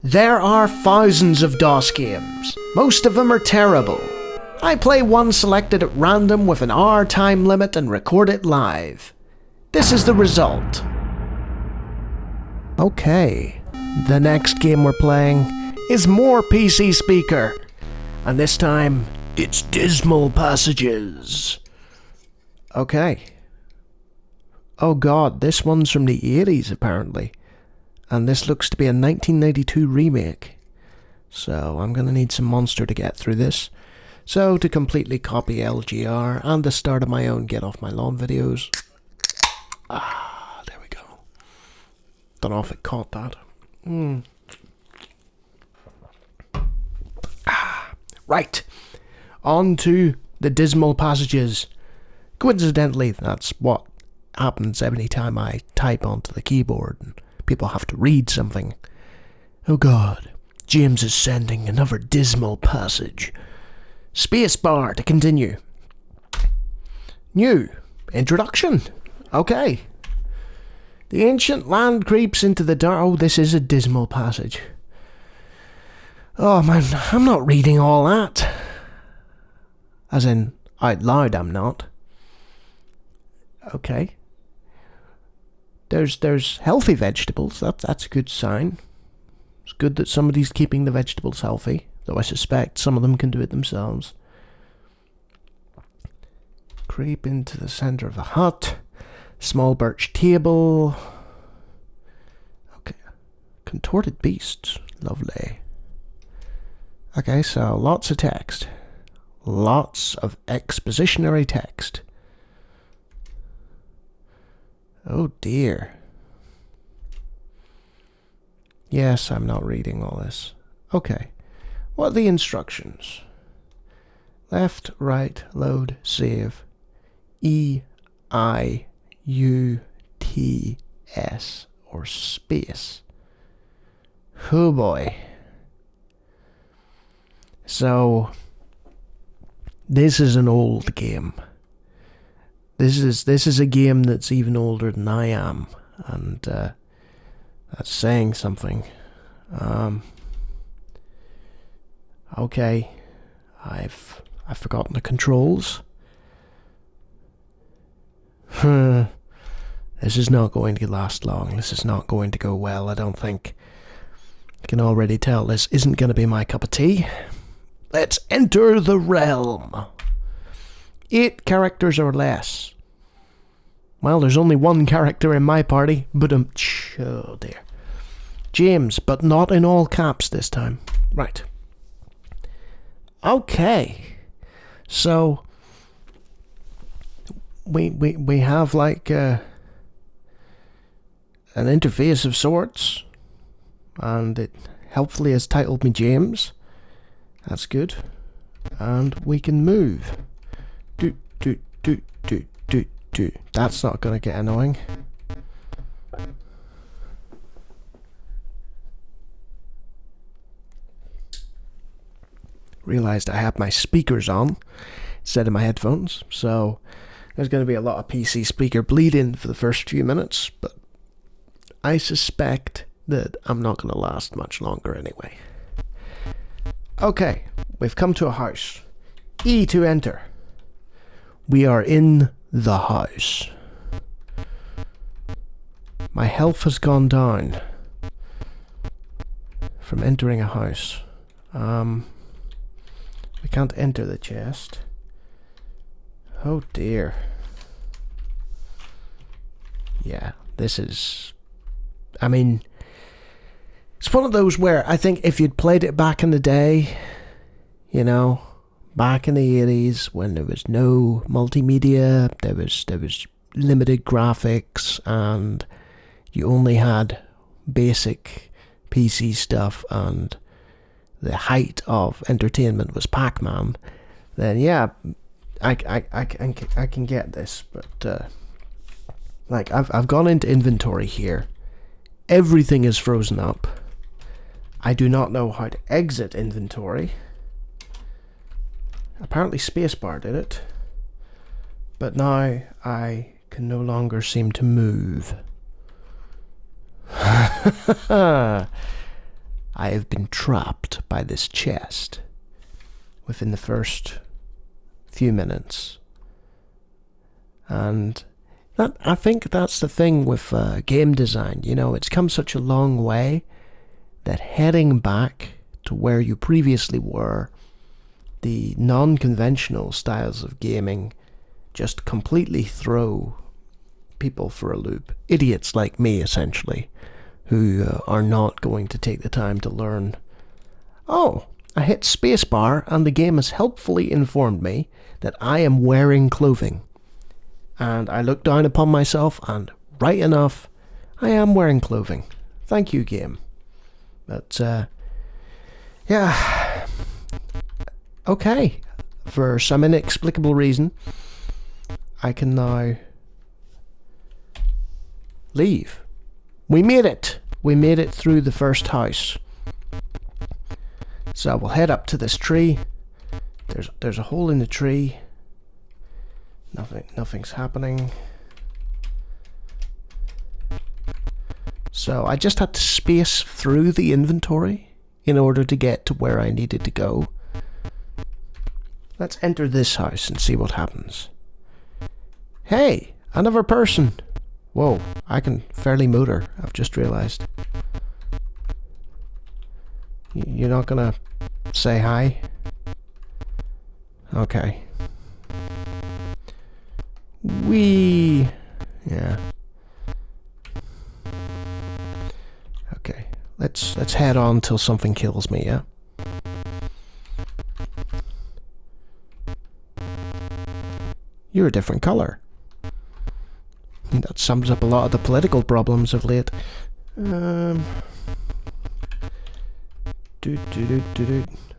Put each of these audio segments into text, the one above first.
There are thousands of DOS games. Most of them are terrible. I play one selected at random with an hour time limit and record it live. This is the result. Okay, the next game we're playing is more PC Speaker. And this time, it's Dismal Passages. Okay. Oh god, this one's from the 80s apparently. And this looks to be a 1992 remake. So I'm going to need some monster to get through this. So to completely copy LGR and the start of my own Get Off My Lawn videos. There we go. Don't know if it caught that. Right. On to the Dismal Passages. Coincidentally, that's what happens every time I type onto the keyboard and people have to read something. Oh god, James is sending another dismal passage. Spacebar to continue. New. Introduction. Okay. The ancient land creeps into the dark. Oh, this is a dismal passage. Oh man, I'm not reading all that. As in, out loud I'm not. Okay. There's healthy vegetables. That's a good sign. It's good that somebody's keeping the vegetables healthy, though I suspect some of them can do it themselves. Creep into the center of the hut. Small birch table. Okay. Contorted beasts. Lovely. Okay, so lots of text. Lots of expositionary text. Oh dear. Yes, I'm not reading all this. Okay. What are the instructions? Left, right, load, save. E, I, U, T, S, or space. Oh boy. So, this is an old game. This is a game that's even older than I am, and that's saying something. Okay, I've forgotten the controls. This is not going to last long. This is not going to go well, I don't think. I can already tell this isn't going to be my cup of tea. Let's enter the realm. 8 characters or less. Well, there's only 1 character in my party, but oh dear. James, but not in all caps this time. Right. Okay. So we have like an interface of sorts, and it helpfully has titled me James. That's good. And we can move. Do. That's not going to get annoying. Realised I had my speakers on instead of my headphones, so there's going to be a lot of PC speaker bleeding for the first few minutes, but I suspect that I'm not going to last much longer anyway. Okay, we've come to a house. E to enter. We are in the house. My health has gone down from entering a house. We can't enter the chest. Oh dear. Yeah, this is... I mean, it's one of those where I think if you'd played it back in the day, you know, back in the 80s when there was no multimedia, there was limited graphics, and you only had basic PC stuff, and the height of entertainment was Pac-Man, then yeah, I can get this. But like I've gone into inventory here. Everything is frozen up. I do not know how to exit inventory. Apparently spacebar did it. But now I can no longer seem to move. I have been trapped by this chest within the first few minutes. And I think that's the thing with game design. You know, it's come such a long way that heading back to where you previously were, the non-conventional styles of gaming just completely throw people for a loop. Idiots like me, essentially, who are not going to take the time to learn. Oh, I hit spacebar and the game has helpfully informed me that I am wearing clothing. And I look down upon myself and, right enough, I am wearing clothing. Thank you, game. But, yeah. Okay. For some inexplicable reason, I can now leave. We made it. We made it through the first house. So we'll head up to this tree. There's a hole in the tree. Nothing's happening. So I just had to space through the inventory in order to get to where I needed to go. Let's enter this house and see what happens. Hey, another person. Whoa, I can fairly motor, I've just realized. You're not gonna say hi? Okay. Yeah. Okay, let's head on till something kills me, yeah? You're a different color. I think that sums up a lot of the political problems of late.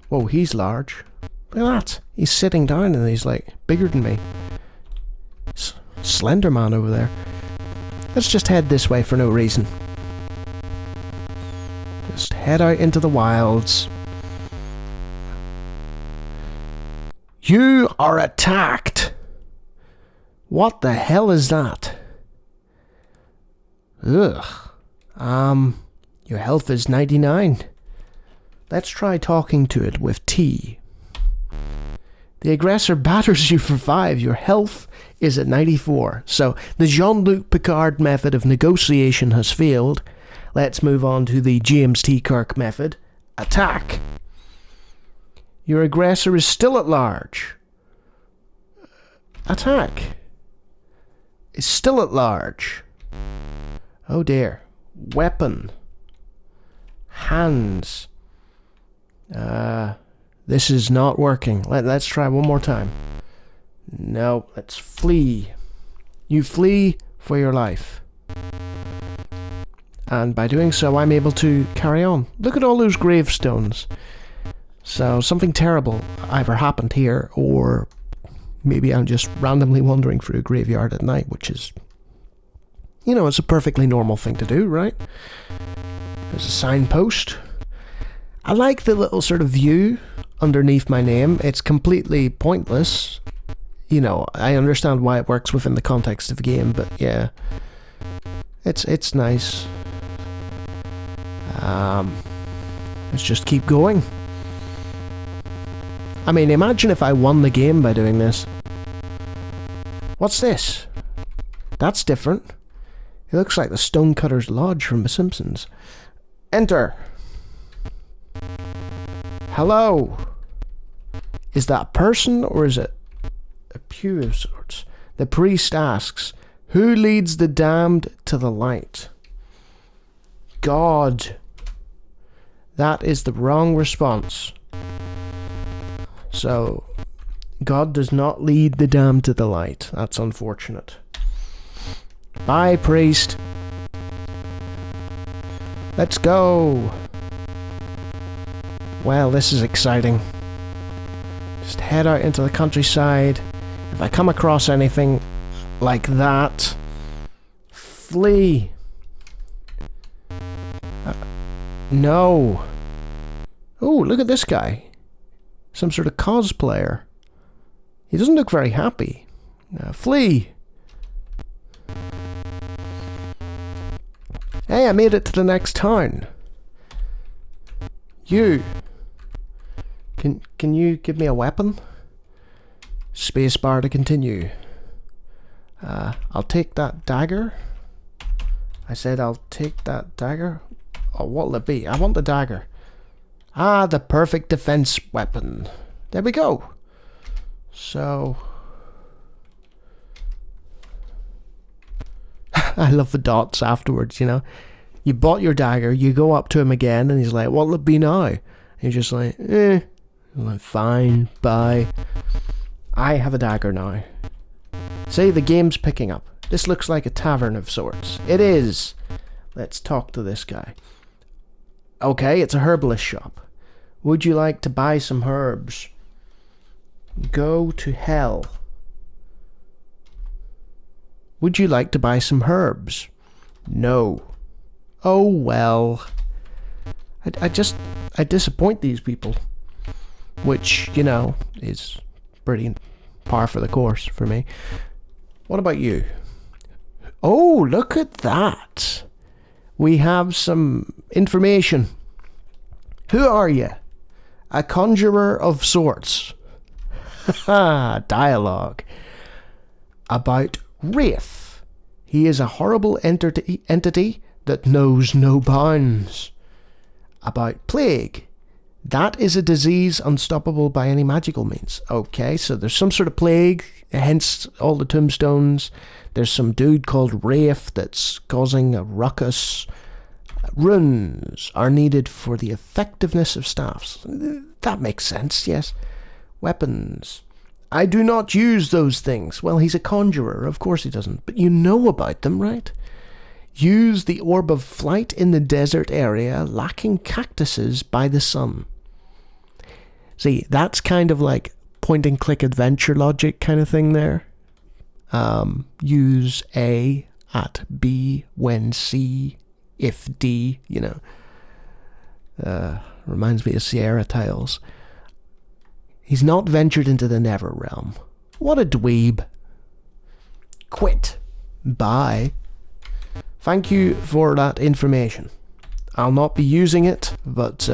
Whoa, he's large. Look at that. He's sitting down and he's like bigger than me. Slender man over there. Let's just head this way for no reason. Just head out into the wilds. You are attacked! What the hell is that? Ugh. Your health is 99. Let's try talking to it with T. The aggressor batters you for 5. Your health is at 94. So the Jean-Luc Picard method of negotiation has failed. Let's move on to the James T. Kirk method. Attack. Your aggressor is still at large. Attack. Is still at large. Oh dear. Weapon. Hands. This is not working. Let's try one more time. No, let's flee. You flee for your life. And by doing so, I'm able to carry on. Look at all those gravestones. So something terrible either happened here, or maybe I'm just randomly wandering through a graveyard at night, which is, you know, it's a perfectly normal thing to do, right? There's a signpost. I like the little sort of view underneath my name. It's completely pointless. You know, I understand why it works within the context of the game, but yeah. It's nice. Let's just keep going. I mean, imagine if I won the game by doing this. What's this? That's different. It looks like the Stonecutter's Lodge from The Simpsons. Enter. Hello. Is that a person or is it a pew of sorts? The priest asks, who leads the damned to the light? God. That is the wrong response. So, God does not lead the damned to the light. That's unfortunate. Bye, priest. Let's go. Well, this is exciting. Just head out into the countryside. If I come across anything like that, flee. No. Oh, look at this guy. Some sort of cosplayer. He doesn't look very happy. Flee. Hey, I made it to the next town. You! Can you give me a weapon? Spacebar to continue. I'll take that dagger. I said I'll take that dagger. Oh, what'll it be? I want the dagger. Ah, the perfect defense weapon. There we go. So... I love the dots afterwards, you know. You bought your dagger, you go up to him again, and he's like, what'll it be now? And you're just like, eh. I'm like, fine, bye. I have a dagger now. Say the game's picking up. This looks like a tavern of sorts. It is. Let's talk to this guy. Okay, it's a herbalist shop. Would you like to buy some herbs? Go to hell. Would you like to buy some herbs? No. Oh well. I disappoint these people. Which, you know, is pretty par for the course for me. What about you? Oh, look at that. We have some information. Who are you? A conjurer of sorts. Haha, dialogue. About Wraith. He is a horrible entity that knows no bounds. About plague. That is a disease unstoppable by any magical means. Okay, so there's some sort of plague, hence all the tombstones. There's some dude called Wraith that's causing a ruckus. Runes are needed for the effectiveness of staffs. That makes sense, yes. Weapons. I do not use those things. Well, he's a conjurer, of course he doesn't. But you know about them, right? Use the Orb of Flight in the desert area, lacking cactuses by the sun. See, that's kind of like point-and-click adventure logic kind of thing there. Use A at B when C, if D, you know. Reminds me of Sierra Tales. He's not ventured into the NetherRealm. What a dweeb. Quit. Bye. Thank you for that information. I'll not be using it, but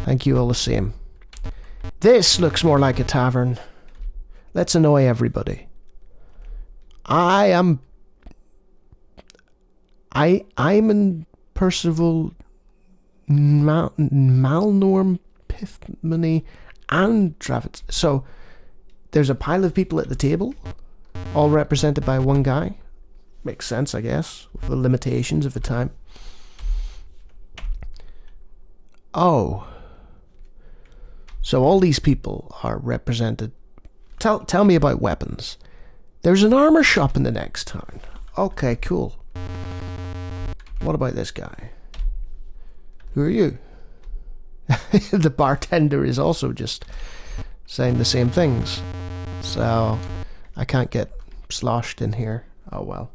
thank you all the same. This looks more like a tavern. Let's annoy everybody. I'm in Percival Malnorm Pithmany and Travis. So there's a pile of people at the table, all represented by one guy. Makes sense, I guess, with the limitations of the time. Oh. So all these people are represented. Tell me about weapons. There's an armor shop in the next town. Okay, cool. What about this guy? Who are you? The bartender is also just saying the same things. So I can't get sloshed in here. Oh well.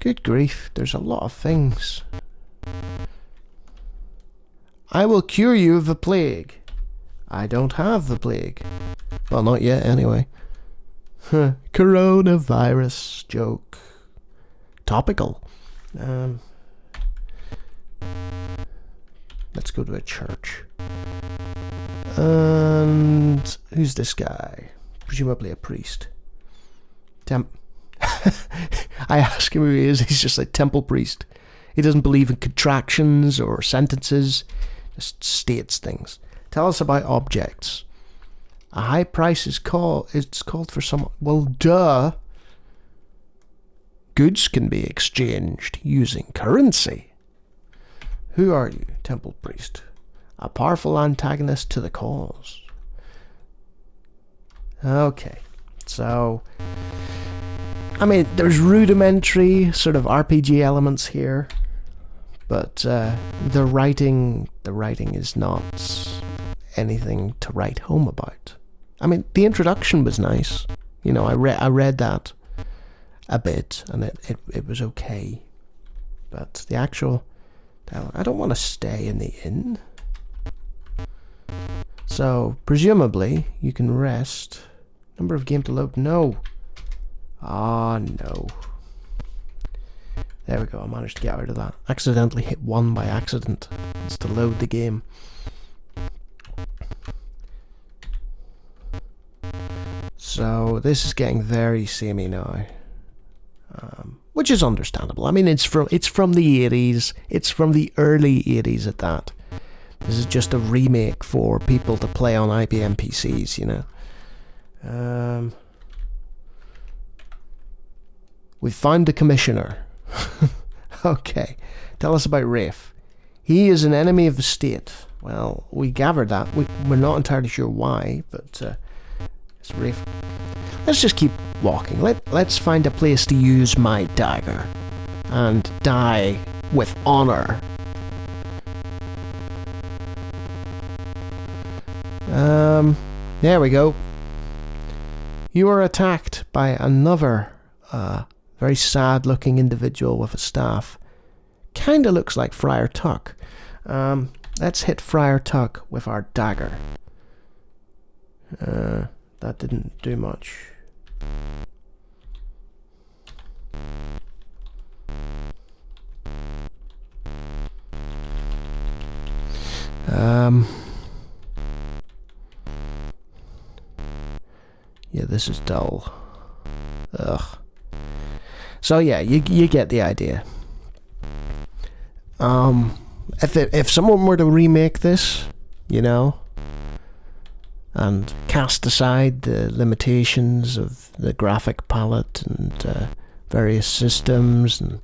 Good grief, there's a lot of things. I will cure you of the plague. I don't have the plague. Well, not yet, anyway. Coronavirus joke. Topical. Let's go to a church. And who's this guy? Presumably a priest. I ask him who he is, he's just like temple priest. He doesn't believe in contractions or sentences, just states things. Tell us about objects. A high price is called for some. Well, duh. Goods can be exchanged using currency. Who are you, temple priest? A powerful antagonist to the cause. Okay, so I mean, there's rudimentary sort of RPG elements here, but the writing is not anything to write home about. I mean, the introduction was nice. You know, I read that a bit, and it was okay. But the actual, I don't want to stay in the inn. So presumably you can rest. Number of game to load? No. Ah, no. There we go, I managed to get out of that. Accidentally hit 1 by accident. It's to load the game. So this is getting very samey now, which is understandable. I mean, it's from the 80s. It's from the early 80s at that. This is just a remake for people to play on IBM PCs, you know. We found the commissioner. Okay, tell us about Rafe. He is an enemy of the state. Well, we gathered that. We're not entirely sure why, but it's Rafe. Let's just keep walking. Let's find a place to use my dagger and die with honor. There we go. You are attacked by another very sad looking individual with a staff. Kinda looks like Friar Tuck. Let's hit Friar Tuck with our dagger. That didn't do much. Yeah, this is dull. Ugh. So yeah, you get the idea. If someone were to remake this, you know, and cast aside the limitations of the graphic palette and various systems, and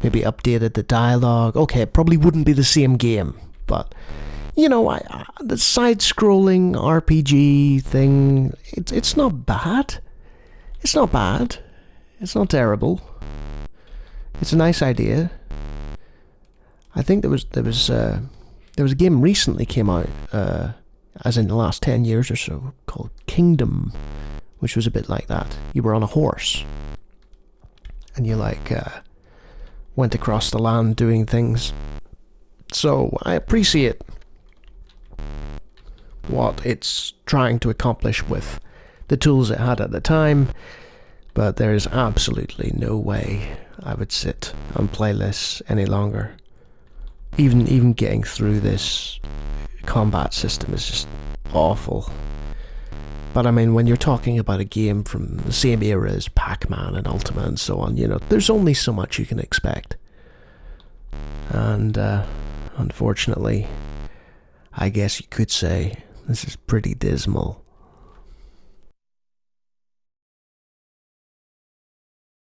maybe updated the dialogue, okay, it probably wouldn't be the same game, but you know, the side-scrolling RPG thing, it's not bad. It's not bad. It's not terrible. It's a nice idea. I think there was a game recently came out, as in the last 10 years or so, called Kingdom, which was a bit like that. You were on a horse, and you went across the land doing things. So I appreciate what it's trying to accomplish with the tools it had at the time, but there is absolutely no way I would sit and play this any longer. Even getting through this combat system is just awful. But I mean, when you're talking about a game from the same era as Pac-Man and Ultima and so on, you know, there's only so much you can expect. And unfortunately, I guess you could say this is pretty dismal.